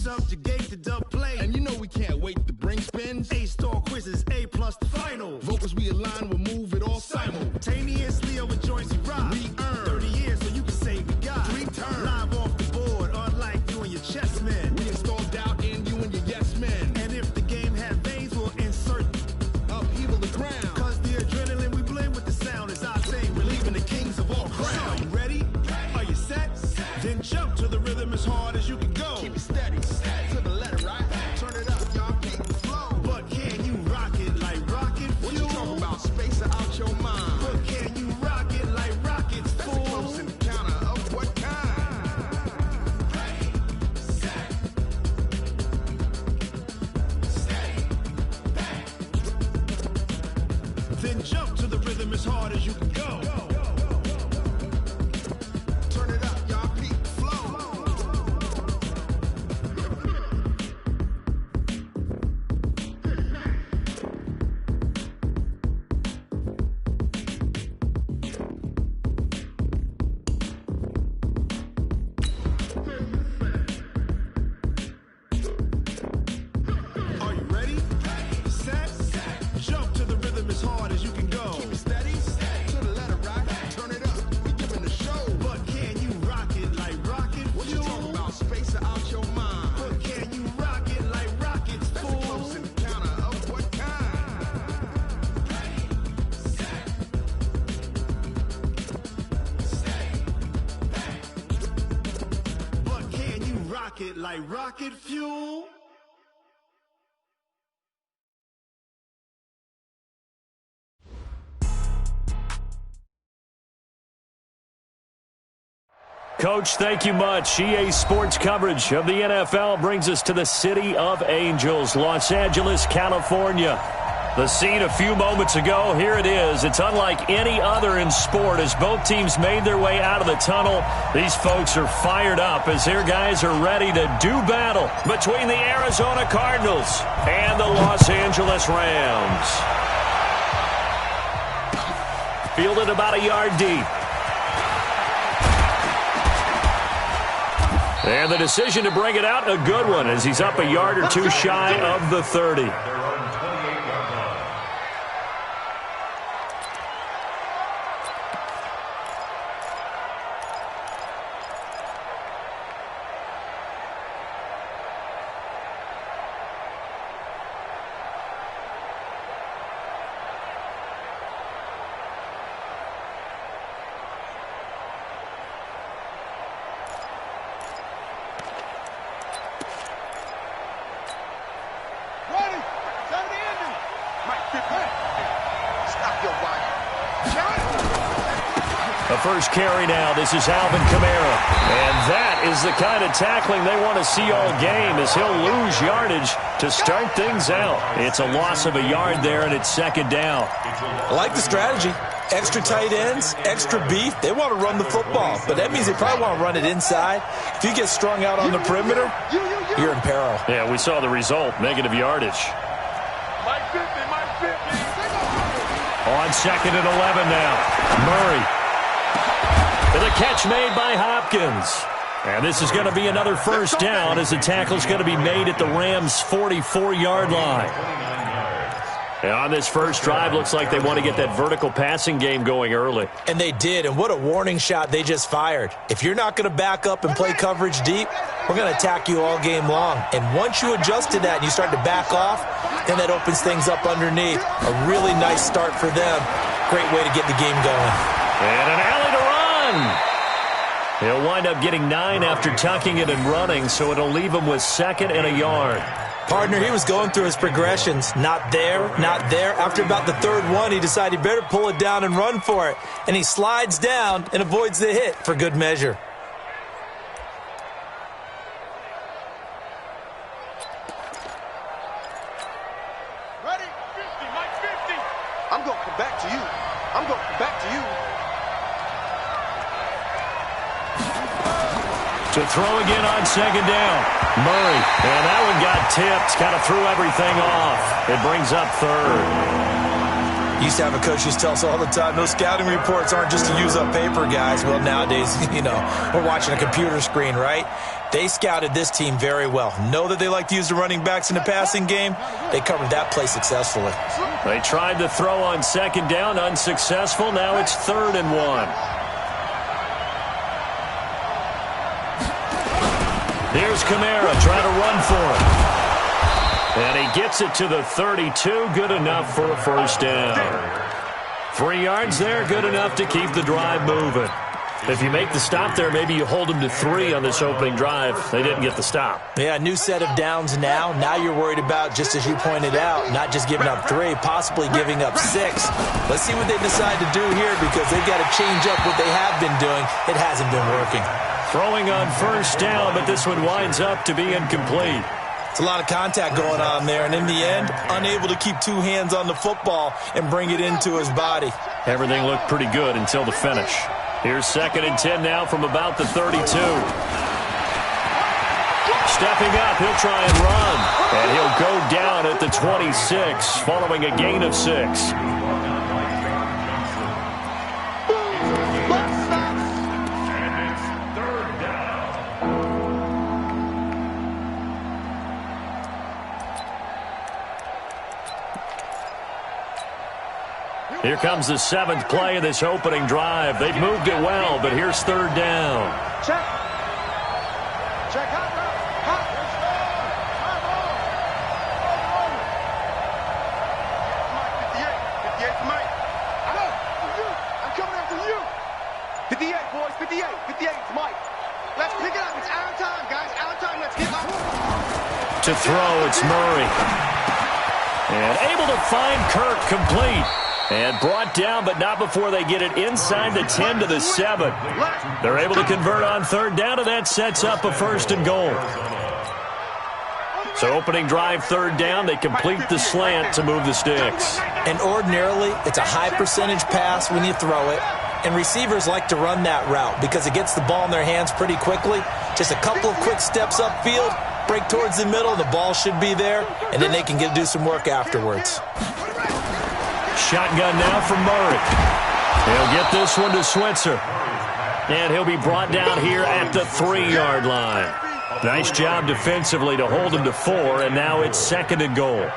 subjugate the dub play. And you know we can't wait to bring spins. A-star quizzes, A+ the final. Vocals we align, we'll move it all simultaneously over joints we rock. We earn 30 years so you can say we got 3 turns. Live off the board, unlike you and your chess men. We install doubt in you and your yes men. And if the game had veins, we'll insert upheaval the ground. Cause the adrenaline we blend with the sound is our thing. We're leaving the kings of all crowns. So you ready? Are you set? Then jump to the rhythm as hard as you can go. Keep it steady, to the letter, right? Turn it up, y'all, keep the flow. But can you rock it like rocket fuel? What you talking about? Space out your mind. But can you rock it like rockets, fool? That's a close encounter of what kind? Ready, set, steady, back. Then jump to the rhythm as hard as you can go. Turn it up, y'all, keep the flow. Are you ready? Set, jump to the rhythm as hard as you can go. Keep it steady, to the letter, right? Turn it up, we giving the show. But can you rock it like rocket What you fuel? talking about? Space out your mind. But can you rock it like rockets, That's a fool? close encounter of what kind? Ready, set, steady, back. But can you rock it like rocket fuel? Coach, thank you much. EA Sports coverage of the NFL brings us to the City of Angels, Los Angeles, California. The scene a few moments ago, here it is. It's unlike any other in sport as both teams made their way out of the tunnel. These folks are fired up as their guys are ready to do battle between the Arizona Cardinals and the Los Angeles Rams. Fielded about a yard deep. And the decision to bring it out, a good one, as he's up a yard or two shy of the 30. The first carry now. This is Alvin Kamara. And that is the kind of tackling they want to see all game as he'll lose yardage to start things out. It's a loss of a yard there, and it's second down. I like the strategy. Extra tight ends, extra beef. They want to run the football, but that means they probably want to run it inside. If you get strung out on the perimeter, you're in peril. Yeah, we saw the result, negative yardage. Mike 50. On second and 11 now. Murray. And the catch made by Hopkins. And this is going to be another first down as the tackle's going to be made at the Rams' 44-yard line. And on this first drive, looks like they want to get that vertical passing game going early. And they did, and what a warning shot they just fired. If you're not going to back up and play coverage deep, we're going to attack you all game long. And once you adjust to that and you start to back off, then that opens things up underneath. A really nice start for them. Great way to get the game going. And an alley to run. He'll wind up getting 9 after tucking it and running, so it'll leave him with second and a yard. Partner, he was going through his progressions. Not there, not there. After about the third one, he decided he better pull it down and run for it. And he slides down and avoids the hit for good measure. Ready? 50, Mike 50. I'm going to come back to you. I'm going to come back to you. To throw again on second down. Murray. And that one got tipped. Kind of threw everything off. It brings up third. Used to have a coach who used to tell us all the time, those scouting reports aren't just to use up paper, guys. Well, nowadays, we're watching a computer screen, right? They scouted this team very well. Know that they like to use the running backs in the passing game. They covered that play successfully. They tried to throw on second down, unsuccessful. Now it's 3rd and 1. Here's Kamara trying to run for it. And he gets it to the 32. Good enough for a first down. 3 yards there, good enough to keep the drive moving. If you make the stop there, maybe you hold them to 3 on this opening drive. They didn't get the stop. Yeah, new set of downs now. Now you're worried about, just as you pointed out, not just giving up 3, possibly giving up 6. Let's see what they decide to do here, because they've got to change up what they have been doing. It hasn't been working. Throwing on first down, but this one winds up to be incomplete. It's a lot of contact going on there, and in the end, unable to keep 2 hands on the football and bring it into his body. Everything looked pretty good until the finish. Here's 2nd and 10 now from about the 32. Stepping up, he'll try and run. And he'll go down at the 26, following a gain of 6. Here comes the 7th play of this opening drive. They've moved it well, but here's 3rd down. Check. Check. Hot. Mike, 58's Mike. I know. I'm coming after you. 58, boys. 58's Mike. Let's pick it up. It's our time, guys. Our time. Let's get up. To throw, it's Murray. And able to find Kirk complete. And brought down, but not before they get it inside the 10 to the 7. They're able to convert on 3rd down, and that sets up a 1st and goal. So opening drive, 3rd down, they complete the slant to move the sticks. And ordinarily, it's a high percentage pass when you throw it. And receivers like to run that route because it gets the ball in their hands pretty quickly. Just a couple of quick steps upfield, break towards the middle, the ball should be there, and then they can do some work afterwards. Shotgun now from Murray. He'll get this one to Switzer. And he'll be brought down here at the 3-yard line. Nice job defensively to hold him to 4, and now it's 2nd and goal.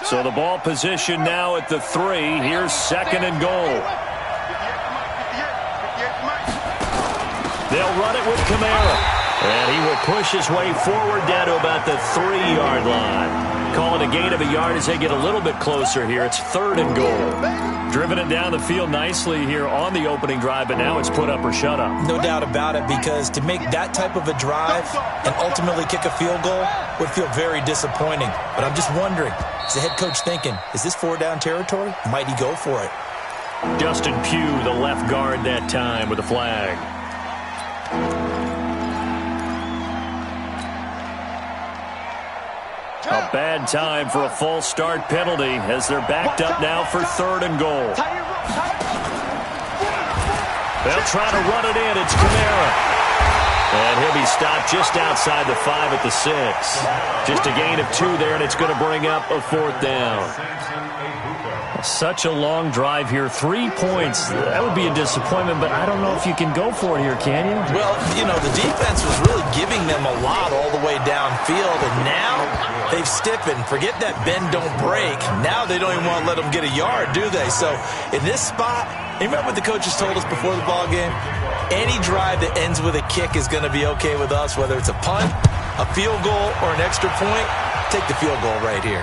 So the ball position now at the 3. Here's 2nd and goal. They'll run it with Kamara. And he will push his way forward down to about the 3-yard line. Call it a gain of a yard as they get a little bit closer here. It's 3rd and goal. Driven it down the field nicely here on the opening drive, but now it's put up or shut up. No doubt about it, because to make that type of a drive and ultimately kick a field goal would feel very disappointing. But I'm just wondering, is the head coach thinking, is this 4-down territory? Might he go for it? Justin Pugh, the left guard that time with the flag. A bad time for a false start penalty as they're backed up now for 3rd and goal. They'll try to run it in. It's Kamara. And he'll be stopped just outside the 5 at the 6. Just a gain of 2 there, and it's going to bring up a 4th down. Such a long drive here. 3 points. That would be a disappointment, but I don't know if you can go for it here, can you? Well, the defense was really giving them a lot all the way downfield, and now they've stiffened. Forget that bend, don't break. Now they don't even want to let them get a yard, do they? So in this spot, you remember what the coaches told us before the ball game? Any drive that ends with a kick is going to be okay with us, whether it's a punt, a field goal, or an extra point. Take the field goal right here.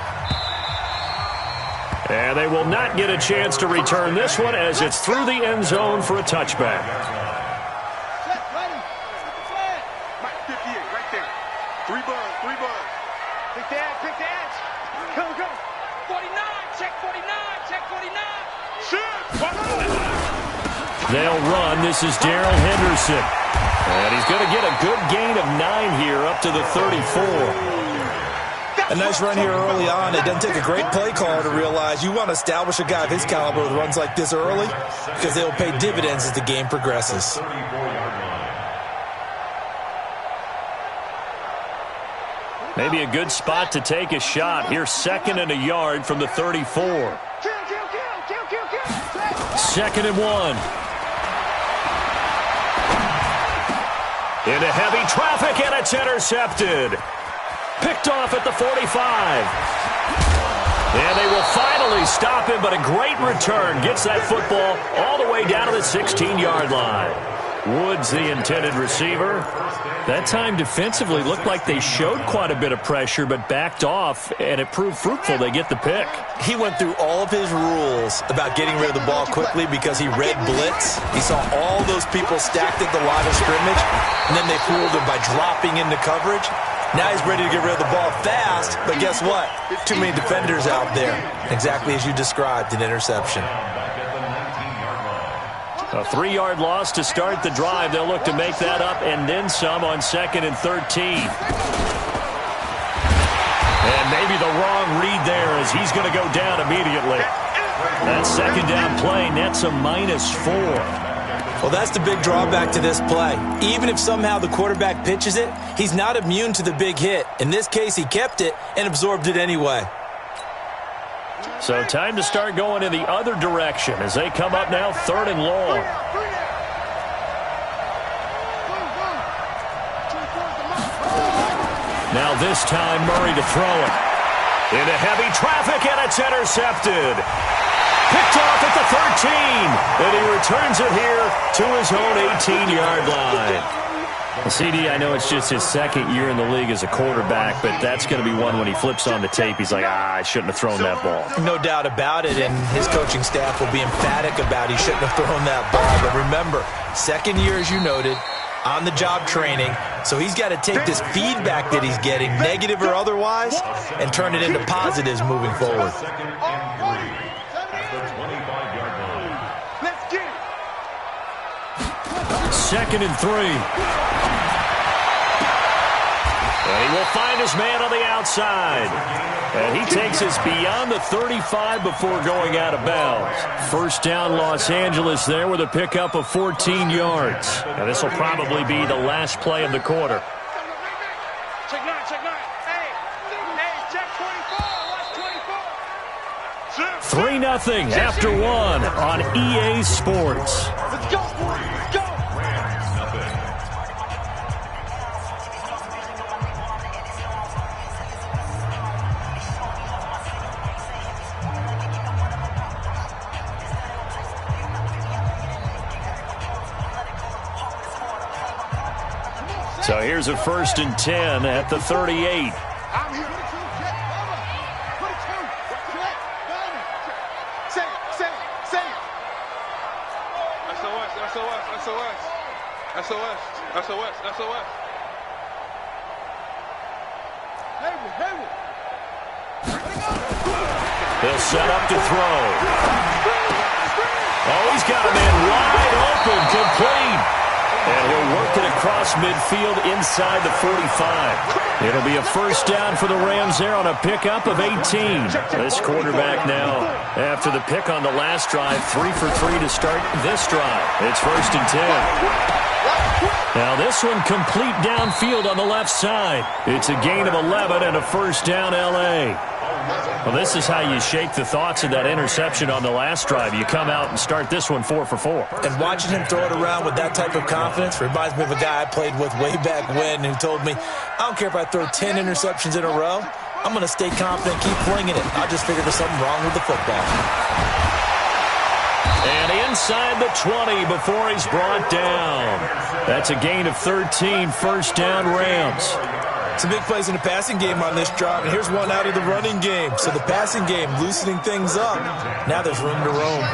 And they will not get a chance to return this one as it's through the end zone for a touchback. Mike, 58, right there. 3 bugs. Pick the edge. Go. 49, check 49. Shoot. They'll run. This is Darrell Henderson. And he's going to get a good gain of 9 here up to the 34. A nice run here early on. It doesn't take a great play caller to realize you want to establish a guy of his caliber with runs like this early because they will pay dividends as the game progresses. Maybe a good spot to take a shot. Here's 2nd and a yard from the 34. Kill. 2nd and 1. Into heavy traffic, and it's intercepted. Picked off at the 45. And they will finally stop him, but a great return. Gets that football all the way down to the 16-yard line. Woods, the intended receiver. That time defensively looked like they showed quite a bit of pressure, but backed off, and it proved fruitful. They get the pick. He went through all of his rules about getting rid of the ball quickly because he read blitz. He saw all those people stacked at the line of scrimmage, and then they fooled him by dropping into coverage. Now he's ready to get rid of the ball fast, but guess what? Too many defenders out there. Exactly as you described, an interception. A 3-yard loss to start the drive. They'll look to make that up and then some on 2nd and 13. And maybe the wrong read there as he's going to go down immediately. That 2nd down play nets a -4. Well, that's the big drawback to this play. Even if somehow the quarterback pitches it, he's not immune to the big hit. In this case, he kept it and absorbed it anyway. So time to start going in the other direction as they come up now 3rd and long. Now this time Murray to throw it. Into heavy traffic, and it's intercepted. Picked off at the 13, and he returns it here to his own 18-yard line. Well, CD, I know it's just his 2nd year in the league as a quarterback, but that's going to be one when he flips on the tape. He's like, I shouldn't have thrown that ball. No doubt about it, and his coaching staff will be emphatic about he shouldn't have thrown that ball. But remember, 2nd year, as you noted, on-the-job training, so he's got to take this feedback that he's getting, negative or otherwise, and turn it into positives moving forward. Let's get it. 2nd and 3. And he will find his man on the outside. And he takes us beyond the 35 before going out of bounds. 1st down, Los Angeles there with a pickup of 14 yards. And this will probably be the last play of the quarter. Check 9. Hey, check 24. Watch 24. 3-0 after 1 on EA Sports. Let's go. So here's a 1st and 10 at the 38. I'm here. Say. SOS. He'll set up to throw. Oh, he's got a man wide open, complete. And he'll work it across midfield inside the 45. It'll be a 1st down for the Rams there on a pickup of 18. This quarterback now, after the pick on the last drive, 3 for 3 to start this drive. It's 1st and 10. Now this one complete downfield on the left side. It's a gain of 11 and a 1st down L.A. Well, this is how you shake the thoughts of that interception on the last drive. You come out and start this one 4 for 4. And watching him throw it around with that type of confidence reminds me of a guy I played with way back when who told me, I don't care if I throw 10 interceptions in a row. I'm going to stay confident, keep flinging it. I just figured there's something wrong with the football. And inside the 20 before he's brought down. That's a gain of 13, 1st down Rams. Some big plays in the passing game on this drive, and here's one out of the running game. So the passing game loosening things up. Now there's room to roam.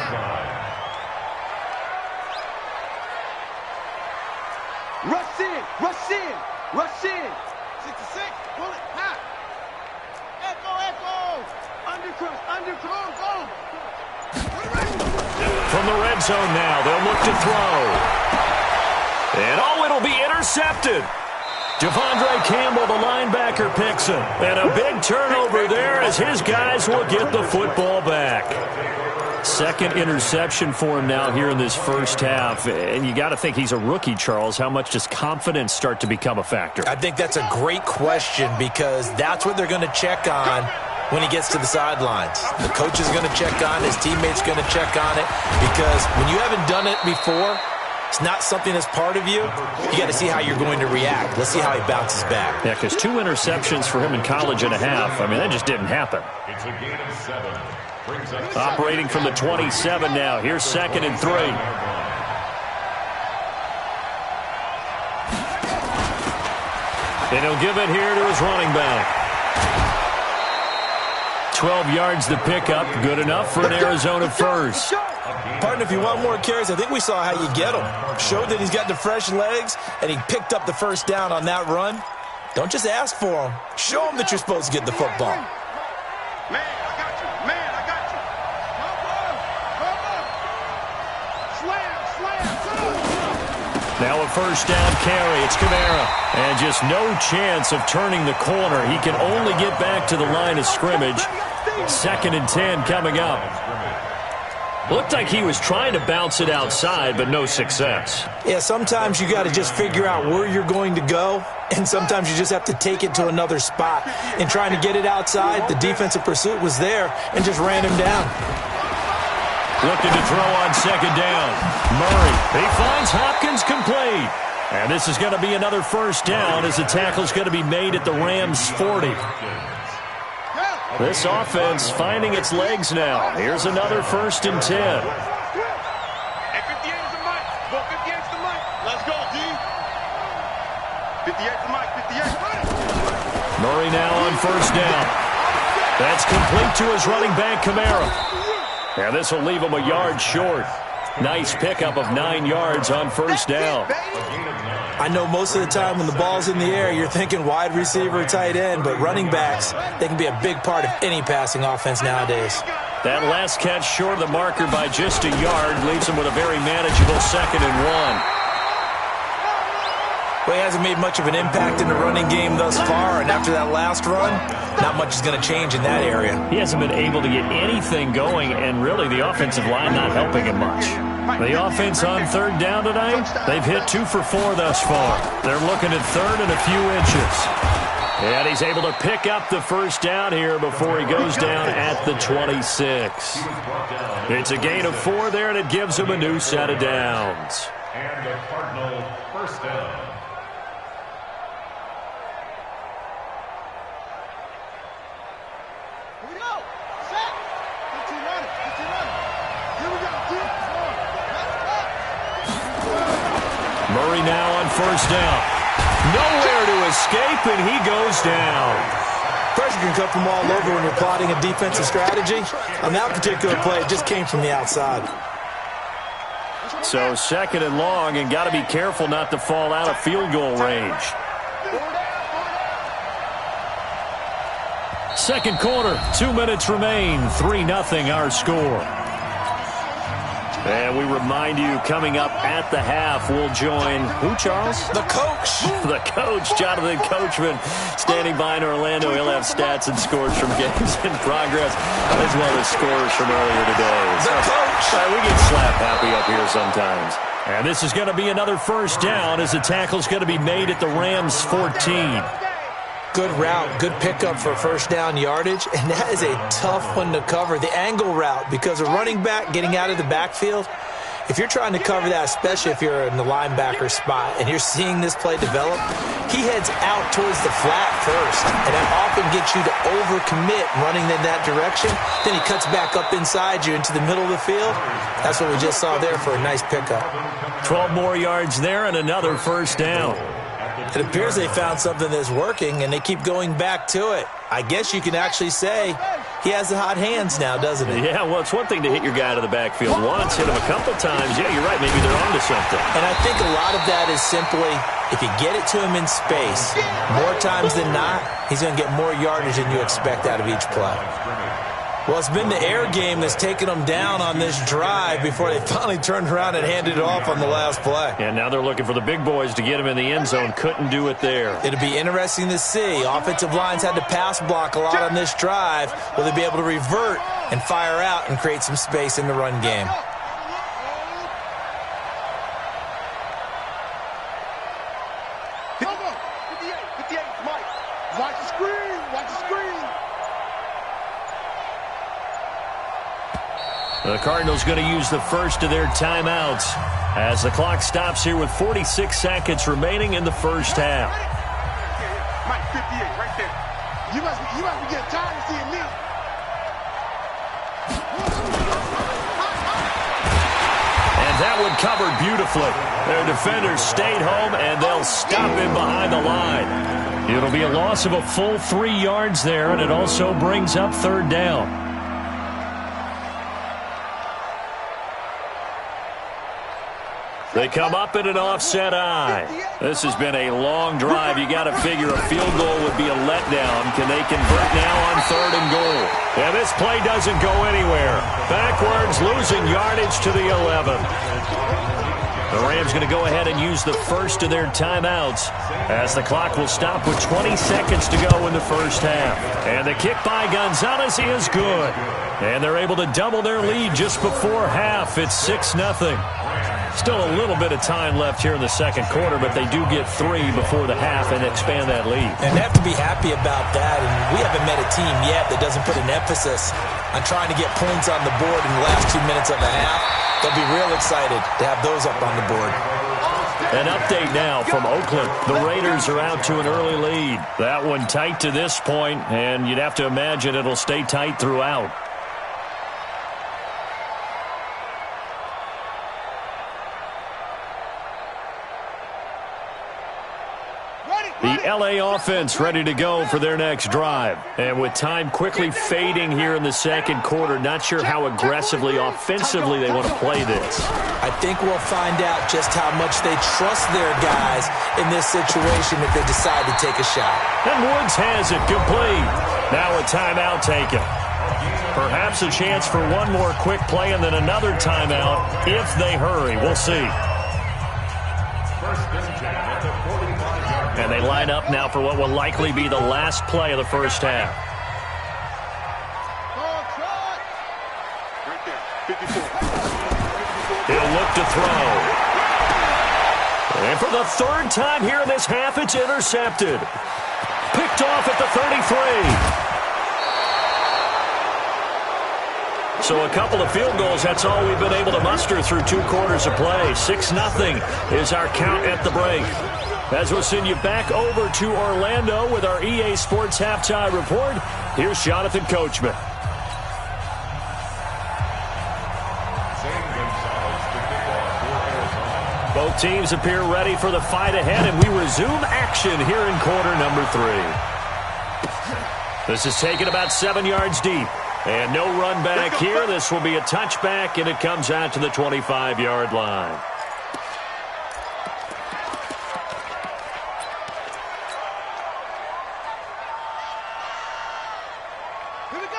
Rush in. 66, pull it, high. Echo. Undercross, go. From the red zone now, they'll look to throw. And it'll be intercepted. Devondre Campbell, the linebacker, picks him. And a big turnover there as his guys will get the football back. Second interception for him now here in this first half. And you got to think he's a rookie, Charles. How much does confidence start to become a factor? I think that's a great question because that's what they're going to check on when he gets to the sidelines. The coach is going to check on it. His teammates going to check on it because when you haven't done it before, it's not something that's part of you. You got to see how you're going to react. Let's see how he bounces back. Yeah, because 2 interceptions for him in college and a half. I mean, that just didn't happen. It's a gain of 7. Operating from the 27 now. Here's 2nd and 3. And he'll give it here to his running back. 12 yards to pick up. Good enough for an Arizona first. Partner, if you want more carries, I think we saw how you get him. Showed that he's got the fresh legs, and he picked up the first down on that run. Don't just ask for him. Show him that you're supposed to get the football. Man, I got you. Man, I got you. Slam. Now a first down carry. It's Kamara. And just no chance of turning the corner. He can only get back to the line of scrimmage. 2nd and 10 coming up. Looked like he was trying to bounce it outside, but no success. Yeah, sometimes you got to just figure out where you're going to go, and sometimes you just have to take it to another spot. In trying to get it outside, the defensive pursuit was there and just ran him down. Looking to throw on 2nd down. Murray, he finds Hopkins complete. And this is going to be another first down as the tackle's going to be made at the Rams' 40. This offense finding its legs now. Here's another 1st and 10. Hey, 58 to Mike. Go 58 to Mike. Let's go, D. 58 to Mike. 58. Murray now on first down. That's complete to his running back, Kamara. And this will leave him a yard short. Nice pickup of 9 yards on first down. I know most of the time when the ball's in the air, you're thinking wide receiver, tight end, but running backs, they can be a big part of any passing offense nowadays. That last catch short of the marker by just a yard leaves him with a very manageable 2nd and 1. Well, he hasn't made much of an impact in the running game thus far, and after that last run, not much is going to change in that area. He hasn't been able to get anything going, and really the offensive line not helping him much. The offense on 3rd down tonight, they've hit 2 for 4 thus far. They're looking at 3rd and a few inches. And he's able to pick up the first down here before he goes down at the 26. It's a gain of 4 there, and it gives him a new set of downs. And the Cardinal first down. Here we go. Set. 15 running. 15 running. Here we go. Murray now on first down. Nowhere to escape, and he goes down. Pressure can come from all over when you're plotting a defensive strategy. On that particular play, it just came from the outside. So 2nd and long, and got to be careful not to fall out of field goal range. Second quarter, 2 minutes remain. 3-0 our score. And we remind you, coming up at the half, we'll join who, Charles? The coach. The coach, Jonathan Coachman, standing by in Orlando. He'll have stats and scores from games in progress, as well as scores from earlier today. The coach. We get slap happy up here sometimes. And this is going to be another first down as the tackle's going to be made at the Rams' 14. Good route, good pickup for first down yardage, and that is a tough one to cover, the angle route, because a running back getting out of the backfield, if you're trying to cover that, especially if you're in the linebacker spot and you're seeing this play develop, he heads out towards the flat first, and that often gets you to overcommit running in that direction. Then he cuts back up inside you into the middle of the field. That's what we just saw there for a nice pickup. 12 more yards there and another first down. It appears they found something that's working, and they keep going back to it. I guess you can actually say he has the hot hands now, doesn't he? Yeah, well, it's one thing to hit your guy out of the backfield once, hit him a couple times. Yeah, you're right. Maybe they're onto something. And I think a lot of that is simply if you get it to him in space, more times than not, he's going to get more yardage than you expect out of each play. Well, it's been the air game that's taken them down on this drive before they finally turned around and handed it off on the last play. And now they're looking for the big boys to get him in the end zone. Couldn't do it there. It'll be interesting to see. Offensive lines had to pass block a lot on this drive. Will they be able to revert and fire out and create some space in the run game? Watch the screen. Watch the screen. The Cardinals going to use the first of their timeouts as the clock stops here with 46 seconds remaining in the first half. Mike, 58, right there. You must be getting tired of seeing me. And that one covered beautifully. Their defenders stayed home, and they'll stop him behind the line. It'll be a loss of a full 3 yards there, and it also brings up third down. They come up in an offset eye. This has been a long drive. You got to figure a field goal would be a letdown. Can they convert now on 3rd and goal? Yeah, this play doesn't go anywhere. Backwards, losing yardage to the 11. The Rams going to go ahead and use the first of their timeouts as the clock will stop with 20 seconds to go in the first half. And the kick by Gonzalez is good. And they're able to double their lead just before half. It's 6-0. Still a little bit of time left here in the second quarter, but they do get 3 before the half and expand that lead. And they have to be happy about that. And we haven't met a team yet that doesn't put an emphasis on trying to get points on the board in the last 2 minutes of the half. They'll be real excited to have those up on the board. An update now from Oakland. The Raiders are out to an early lead. That one tight to this point, and you'd have to imagine it'll stay tight throughout. The L.A. offense ready to go for their next drive. And with time quickly fading here in the second quarter, not sure how aggressively, offensively they want to play this. I think we'll find out just how much they trust their guys in this situation if they decide to take a shot. And Woods has it complete. Now a timeout taken. Perhaps a chance for one more quick play and then another timeout if they hurry. We'll see. And they line up now for what will likely be the last play of the first half. He'll look to throw. And for the 3rd time here in this half, it's intercepted. Picked off at the 33. So a couple of field goals, that's all we've been able to muster through 2 quarters of play. 6-0 is our count at the break. As we'll send you back over to Orlando with our EA Sports Halftime Report, here's Jonathan Coachman. Both teams appear ready for the fight ahead, and we resume action here in quarter number 3. This is taken about 7 yards deep. And no run back here. This will be a touchback, and it comes out to the 25-yard line.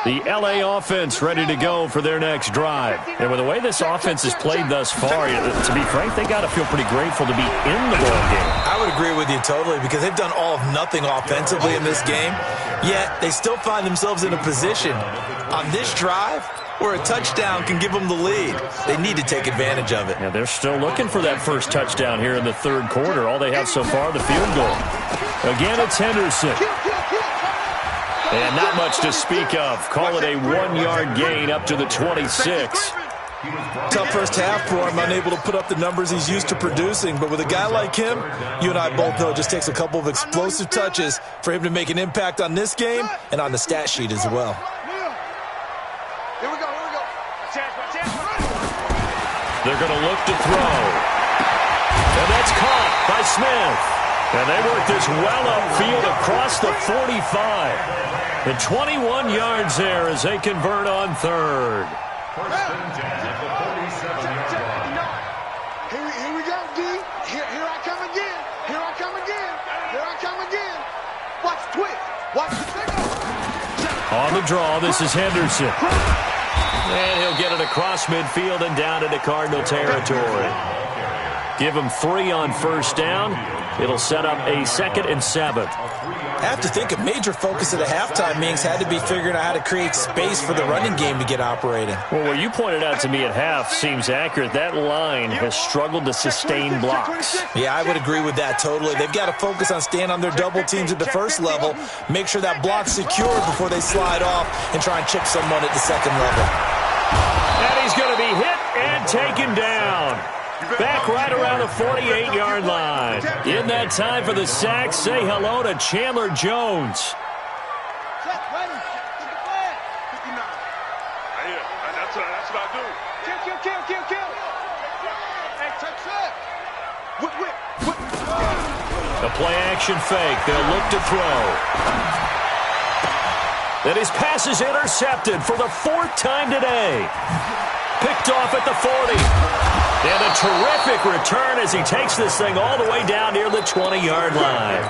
The L.A. offense ready to go for their next drive. And with the way this offense has played thus far, to be frank, they got to feel pretty grateful to be in the ball game. I would agree with you totally because they've done all of nothing offensively in this game, yet they still find themselves in a position on this drive where a touchdown can give them the lead. They need to take advantage of it. Yeah, they're still looking for that first touchdown here in the 3rd quarter. All they have so far, the field goal. Again, it's Henderson. And not much to speak of. Call it a 1-yard gain up to the 26. Tough first half for him, unable to put up the numbers he's used to producing. But with a guy like him, you and I both know it just takes a couple of explosive touches for him to make an impact on this game and on the stat sheet as well. Here we go. They're going to look to throw. And that's caught by Smith. And they work this well upfield across the 45. And 21 yards there as they convert on 3rd. First and 10 at the 47-yard line. Here we go, D. Here I come again. Here I come again. Watch the twist. Watch the signal. On the draw, this is Henderson. And he'll get it across midfield and down into Cardinal territory. Give him 3 on first down. It'll set up a 2nd and 7. I have to think a major focus of the halftime meetings had to be figuring out how to create space for the running game to get operating. Well, what you pointed out to me at half seems accurate. That line has struggled to sustain blocks. Yeah, I would agree with that totally. They've got to focus on staying on their double teams at the first level, make sure that block's secured before they slide off and try and chip someone at the second level. And he's going to be hit and taken down. Back right around the 48-yard line. In that time for the sack, say hello to Chandler Jones. Check, ready. Get the flag. 59. That's what I do. Kill. Hey, check. Whip. A play-action fake. They'll look to throw. And his pass is intercepted for the 4th time today. Picked off at the 40. And a terrific return as he takes this thing all the way down near the 20-yard line.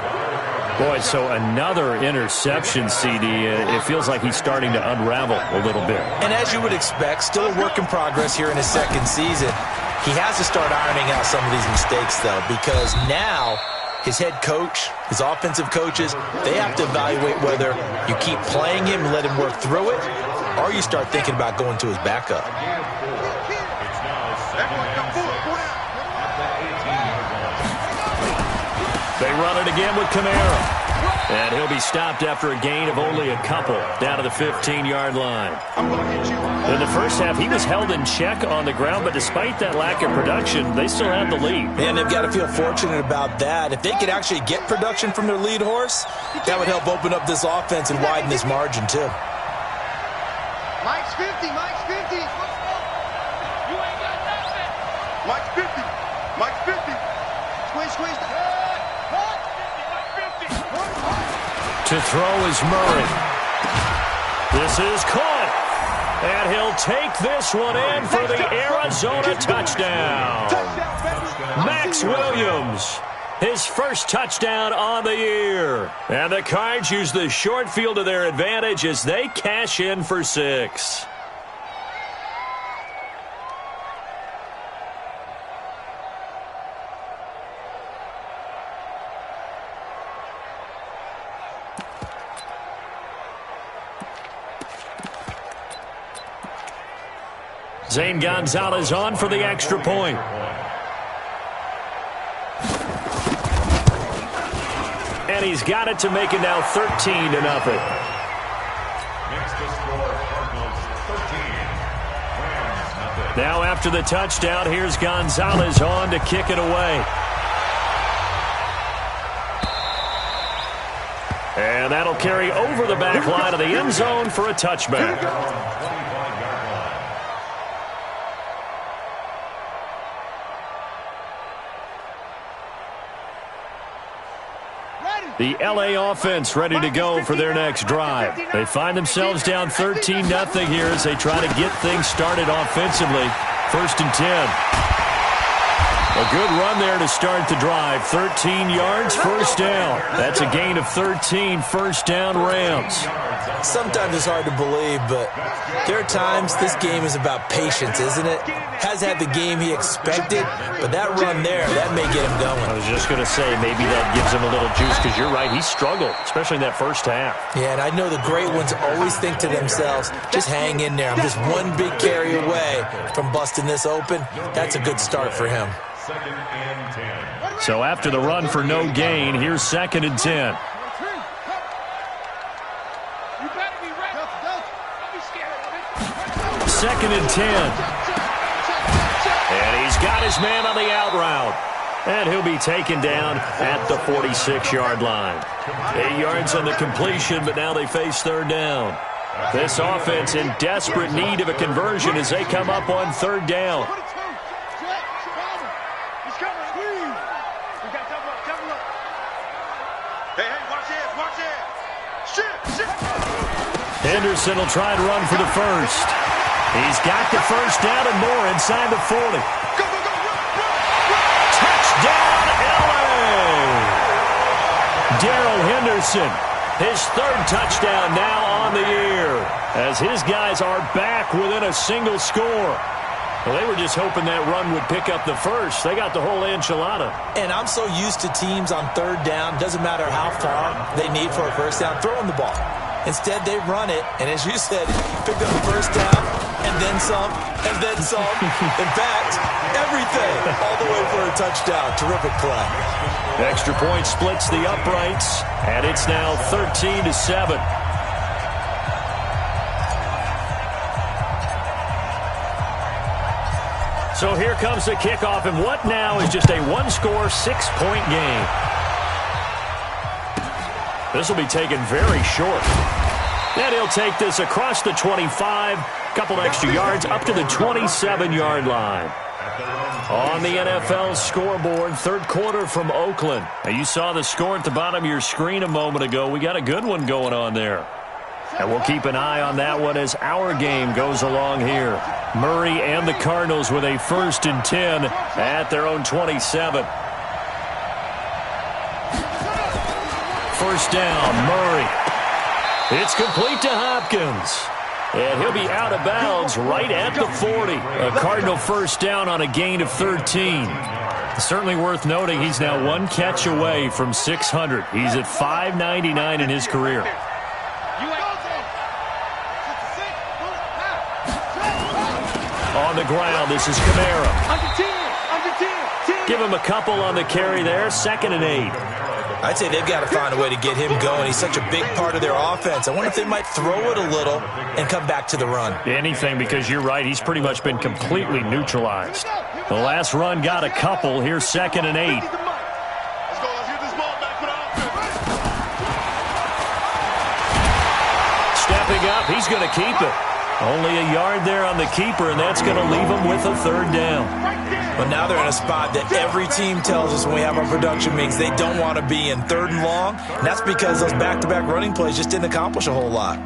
Boy, so another interception, CD. It feels like he's starting to unravel a little bit. And as you would expect, still a work in progress here in his 2nd season. He has to start ironing out some of these mistakes, though, because now his head coach, his offensive coaches, they have to evaluate whether you keep playing him and let him work through it, or you start thinking about going to his backup. They run it again with Kamara. And he'll be stopped after a gain of only a couple down to the 15-yard line. In the first half, he was held in check on the ground, but despite that lack of production, they still have the lead. And they've got to feel fortunate about that. If they could actually get production from their lead horse, that would help open up this offense and widen this margin, too. Mike's 50. You ain't got nothing. Mike's 50. Squeeze. To throw is Murray. This is caught. And he'll take this one in for the Arizona touchdown. Max Williams, his first touchdown on the year. And the Cards use the short field to their advantage as they cash in for 6. Zane Gonzalez on for the extra point. And he's got it to make it now 13-0. Next to score, Cardinals 13. Rams 0. Now after the touchdown, here's Gonzalez on to kick it away. And that'll carry over the back line of the end zone for a touchback. The L.A. offense ready to go for their next drive. They find themselves down 13-0 here as they try to get things started offensively. 1st and 10. A good run there to start the drive. 13 yards, first down. That's a gain of 13, first down Rams. Sometimes it's hard to believe, but there are times this game is about patience, isn't it? Has had the game he expected, but that run there, that may get him going. I was just going to say, maybe that gives him a little juice, because you're right, he struggled, especially in that first half. Yeah, and I know the great ones always think to themselves, just hang in there. I'm just one big carry away from busting this open. That's a good start for him. 2nd and 10. So after the run for no gain, here's 2nd and 10. You better be ready. Don't be scared of it. 2nd and 10. And he's got his man on the out route. And he'll be taken down at the 46-yard line. 8 yards on the completion, but now they face 3rd down. This offense in desperate need of a conversion as they come up on 3rd down. Henderson will try and run for the first. He's got the first down and more inside the 40. Touchdown, L.A. Darrell Henderson His third touchdown now on the year, as his guys are back within a single score. Well, they were just hoping that run would pick up the first. They got the whole enchilada. And I'm so used to teams on third down, doesn't matter how far they need for a first down, throwing the ball. Instead, they run it, and as you said, picked up the first down, and then some, and then some. In fact, everything, all the way for a touchdown. Terrific play. Extra point splits the uprights, and it's now 13-7. So here comes the kickoff, and what now is just a one-score, 6-point game. This will be taken very short. And he'll take this across the 25, couple extra yards, up to the 27-yard line. On the NFL scoreboard, third quarter from Oakland. Now, you saw the score at the bottom of your screen a moment ago. We got a good one going on there. And we'll keep an eye on that one as our game goes along here. Murray and the Cardinals with a 1st and 10 at their own 27. First down, Murray. It's complete to Hopkins. And he'll be out of bounds right at the 40. A Cardinal first down on a gain of 13. Certainly worth noting he's now one catch away from 600. He's at 599 in his career. On the ground, this is Kamara. Give him a couple on the carry there, 2nd and 8. I'd say they've got to find a way to get him going. He's such a big part of their offense. I wonder if they might throw it a little and come back to the run. Anything, because you're right. He's pretty much been completely neutralized. The last run got a couple. Here's 2nd and 8. Stepping up, he's going to keep it. Only a yard there on the keeper, and that's going to leave him with a 3rd down. But now they're in a spot that every team tells us when we have our production meetings they don't want to be in, 3rd and long. And that's because those back-to-back running plays just didn't accomplish a whole lot.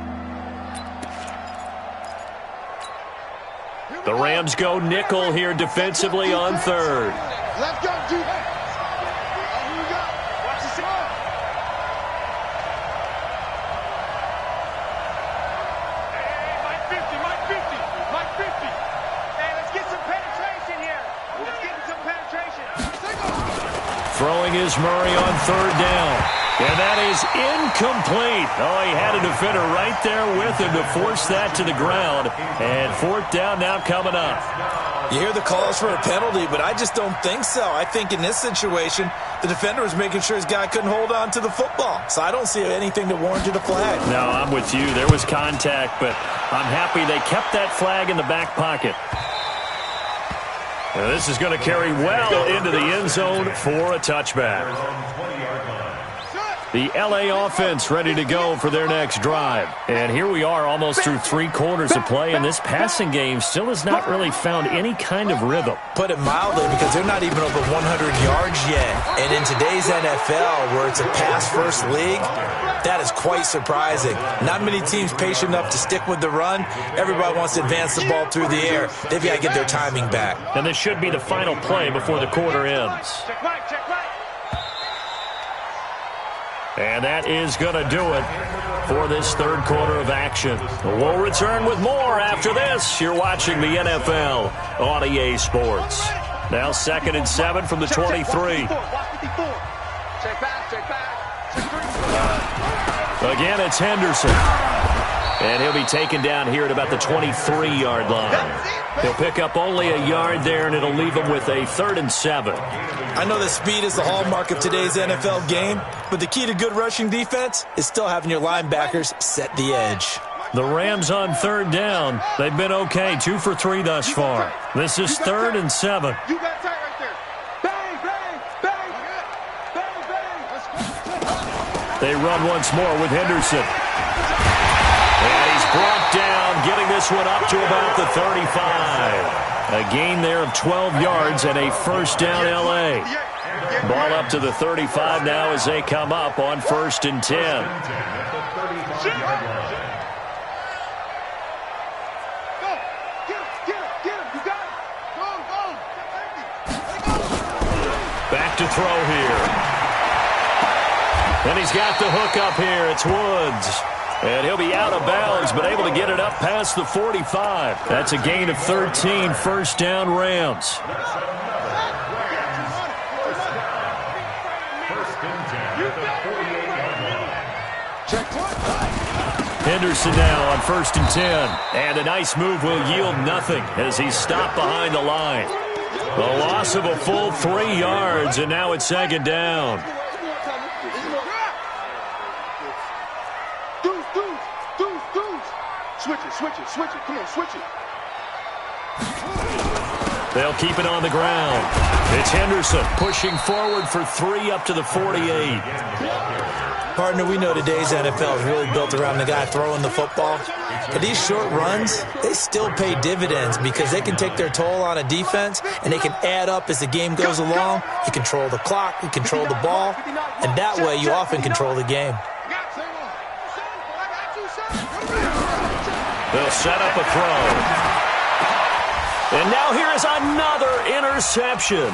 The Rams go nickel here defensively on 3rd. Let's go, G. Here we go. Watch the score. Mike 50, Mike 50, Mike 50. Hey, let's get some penetration here. Let's get some penetration. Throwing is Murray on 3rd down. And that is incomplete. Oh, he had a defender right there with him to force that to the ground. And 4th down now coming up. You hear the calls for a penalty, but I just don't think so. I think in this situation, the defender was making sure his guy couldn't hold on to the football. So I don't see anything that warranted a flag. No, I'm with you. There was contact, but I'm happy they kept that flag in the back pocket. Now, this is going to carry well into the end zone for a touchback. The LA offense ready to go for their next drive. And here we are almost through 3 quarters of play, and this passing game still has not really found any kind of rhythm. Put it mildly, because they're not even over 100 yards yet. And in today's NFL, where it's a pass-first league, that is quite surprising. Not many teams patient enough to stick with the run. Everybody wants to advance the ball through the air. They've got to get their timing back. And this should be the final play before the quarter ends. Check right, check right. And that is going to do it for this 3rd quarter of action. We'll return with more after this. You're watching the NFL on EA Sports. Now 2nd and 7 from the 23. Check back, check back. Again, it's Henderson. And he'll be taken down here at about the 23-yard line. He'll pick up only a yard there, and it'll leave him with a 3rd and 7. I know that speed is the hallmark of today's NFL game, but the key to good rushing defense is still having your linebackers set the edge. The Rams on 3rd down. They've been okay, 2 for 3 thus far. This is 3rd and 7. You got tight right there. Bang, bang, bang, bang, bang. They run once more with Henderson. And he's brought down, getting this one up to about the 35. A gain there of 12 yards and a first down L.A. Ball up to the 35 now as they come up on 1st and 10. Back to throw here. And he's got the hook up here. It's Woods. And he'll be out of bounds, but able to get it up past the 45. That's a gain of 13, first down Rams. Henderson now on 1st and 10. And a nice move will yield nothing as he's stopped behind the line. A loss of a full 3 yards, and now it's 2nd down. Switch it. Come on, switch it. They'll keep it on the ground. It's Henderson pushing forward for 3 up to the 48. Partner, we know today's NFL is really built around the guy throwing the football. But these short runs, they still pay dividends because they can take their toll on a defense, and they can add up as the game goes along. You control the clock, you control the ball, and that way you often control the game. They'll set up a throw. And now here is another interception.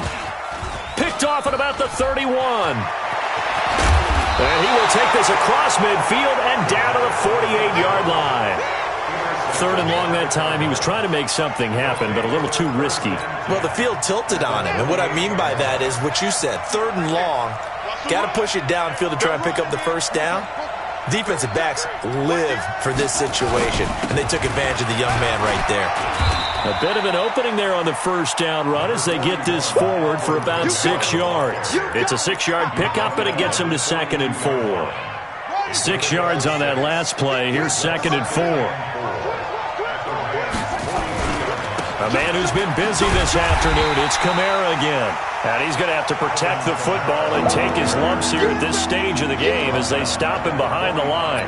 Picked off at about the 31. And he will take this across midfield and down to the 48-yard line. 3rd and long that time. He was trying to make something happen, but a little too risky. Well, the field tilted on him. And what I mean by that is what you said. 3rd and long. Got to push it downfield to try and pick up the first down. Defensive backs live for this situation, and they took advantage of the young man right there. A bit of an opening there on the first down run as they get this forward for about 6 yards. It's a 6-yard pickup, and it gets them to 2nd and 4. 6 yards on that last play. Here's 2nd and 4. A man who's been busy this afternoon, it's Kamara again. And he's going to have to protect the football and take his lumps here at this stage of the game as they stop him behind the line.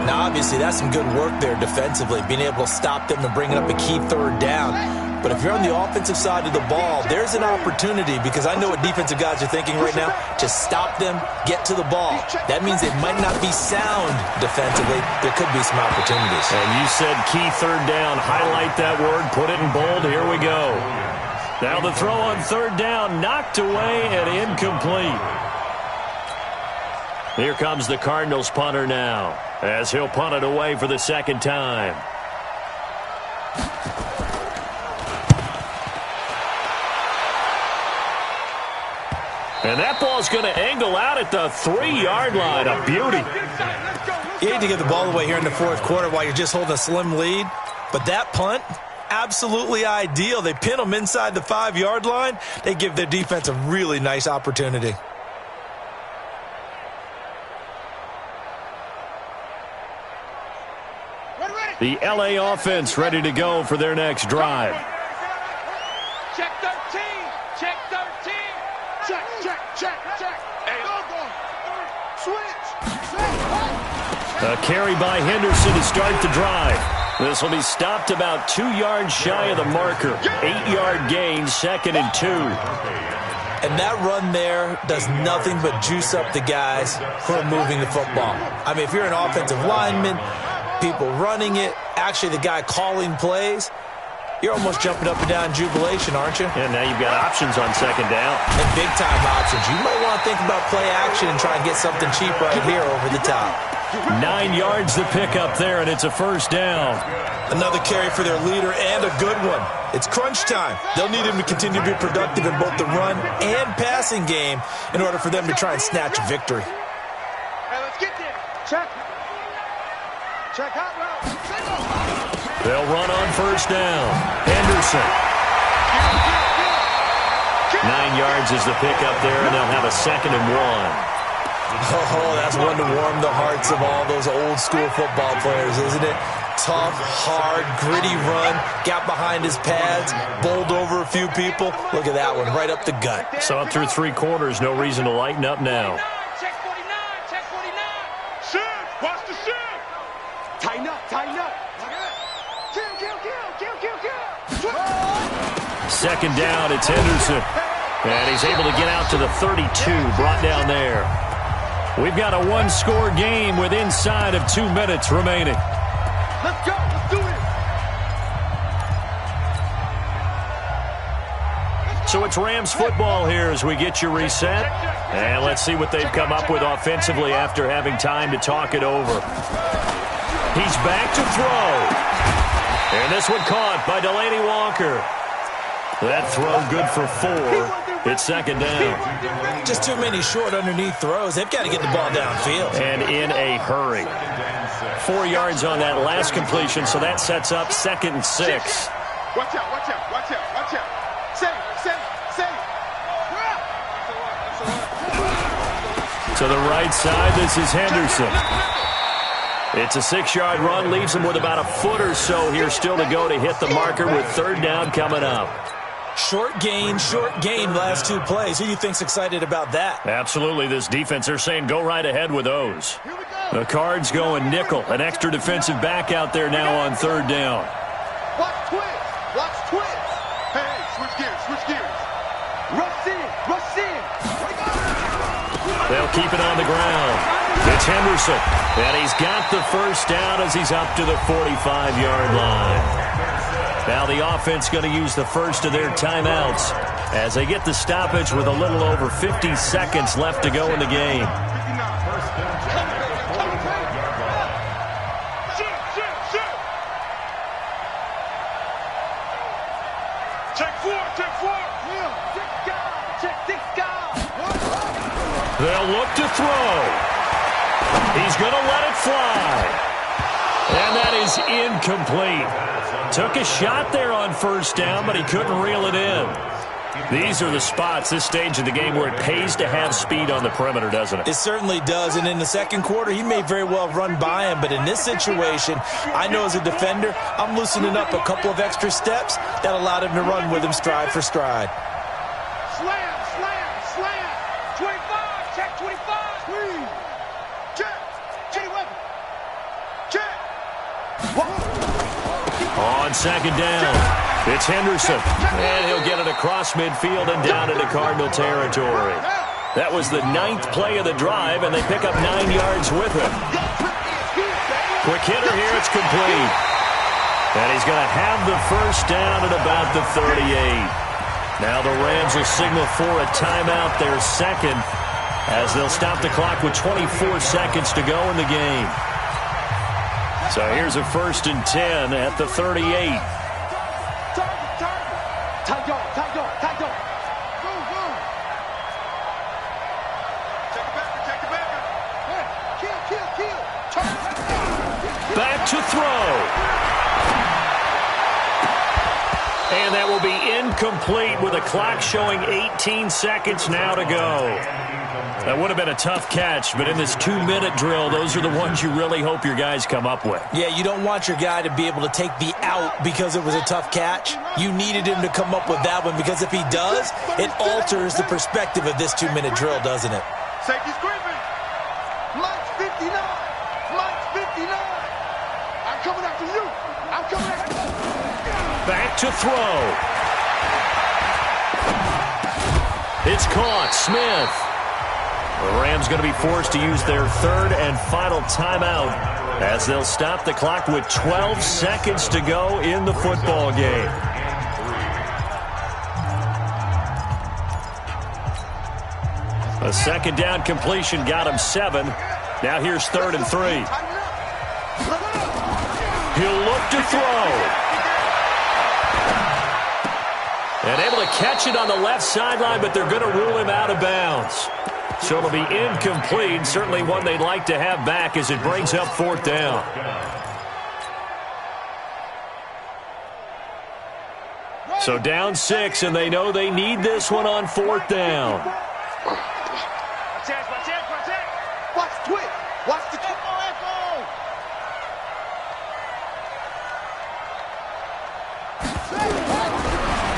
Now, obviously, that's some good work there defensively, being able to stop them and bringing up a key 3rd down. But if you're on the offensive side of the ball, there's an opportunity because I know what defensive guys are thinking right now. Just stop them, get to the ball. That means they might not be sound defensively. There could be some opportunities. And you said key 3rd down. Highlight that word. Put it in bold. Here we go. Now the throw on 3rd down, knocked away and incomplete. Here comes the Cardinals punter now as he'll punt it away for the 2nd time. And that ball's going to angle out at the 3-yard line. A beauty. You hate to get the ball away here in the 4th quarter while you're just holding a slim lead. But that punt, absolutely ideal. They pin them inside the 5-yard line. They give their defense a really nice opportunity. The LA offense ready to go for their next drive. Check 13. Check 13. Check. Hey, switch. A carry by Henderson to start the drive. This will be stopped about 2 yards shy of the marker. 8-yard gain, 2nd and 2. And that run there does nothing but juice up the guys who are moving the football. I mean, if you're an offensive lineman, people running it, actually the guy calling plays, you're almost jumping up and down in jubilation, aren't you? And now you've got options on 2nd down. And big-time options. You might want to think about play action and try and get something cheap right here over the top. 9 yards to pick up there, and it's a 1st down. Another carry for their leader and a good one. It's crunch time. They'll need him to continue to be productive in both the run and passing game in order for them to try and snatch a victory. Hey, let's get there. Check hot route. They'll run on 1st down. Henderson. 9 yards is the pickup there, and they'll have a 2nd and 1. Oh, that's one to warm the hearts of all those old-school football players, isn't it? Tough, hard, gritty run, got behind his pads, bowled over a few people. Look at that one, right up the gut. Saw it through 3 quarters, no reason to lighten up now. Check 49. Check 49. Shift. Watch the shift. Tighten up. Kill. 2nd down, it's Henderson. And he's able to get out to the 32, brought down there. We've got a 1-score game with inside of 2 minutes remaining. Let's go. Let's do So it's Rams football here as we get you reset. And let's see what they've come up with offensively after having time to talk it over. He's back to throw. And this one caught by Delaney Walker. That throw good for 4. It's second down. Just too many short underneath throws. They've got to get the ball downfield. And in a hurry. 4 yards on that last completion, so that sets up 2nd and 6. Watch out, watch out, watch out, watch out. Save. To the right side, this is Henderson. It's a 6-yard run, leaves him with about a foot or so here still to go to hit the marker with 3rd down coming up. Short gain, last 2 plays. Who do you think's excited about that? Absolutely, this defense, they're saying go right ahead with those. The Cards going nickel, an extra defensive back out there now on 3rd down. Watch twist. Hey, switch gears. Rush in. They'll keep it on the ground. It's Henderson, and he's got the 1st down as he's up to the 45-yard line. Now the offense going to use the first of their timeouts as they get the stoppage with a little over 50 seconds left to go in the game. They'll look to throw. He's going to let it fly. And that is incomplete. Took a shot there on 1st down, but he couldn't reel it in. These are the spots, this stage of the game, where it pays to have speed on the perimeter, doesn't it? It certainly does, and in the 2nd quarter, he may very well run by him, but in this situation, I know as a defender, I'm loosening up a couple of extra steps that allowed him to run with him stride for stride. Slam. 25, check 25. Squeeze. Check. On 2nd down, it's Henderson, and he'll get it across midfield and down into Cardinal territory. That was the 9th play of the drive, and they pick up 9 yards with him. Quick hitter here, it's complete. And he's going to have the 1st down at about the 38. Now the Rams will signal for a timeout, their 2nd, as they'll stop the clock with 24 seconds to go in the game. So here's a 1st and 10 at the 38. Tight dog. Go. Take the backer. Hey, kill. Back to throw. And that will be incomplete with a clock showing 18 seconds now to go. That would have been a tough catch, but in this 2-minute drill, those are the ones you really hope your guys come up with. Yeah, you don't want your guy to be able to take the out because it was a tough catch. You needed him to come up with that one because if he does, it alters the perspective of this 2-minute drill, doesn't it? Safety's creeping. Mike's 59. I'm coming after you. Back to throw. It's caught. Smith. The Rams going to be forced to use their 3rd and final timeout as they'll stop the clock with 12 seconds to go in the football game. A 2nd down completion got him 7. Now here's 3rd and 3. He'll look to throw. And able to catch it on the left sideline, but they're going to rule him out of bounds. So it'll be incomplete, certainly one they'd like to have back as it brings up 4th down. So down 6, and they know they need this one on 4th down. Watch the twist.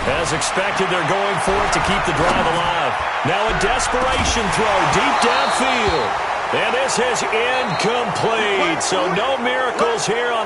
As expected, they're going for it to keep the drive alive. Now a desperation throw deep downfield. And this is incomplete. So no miracles here on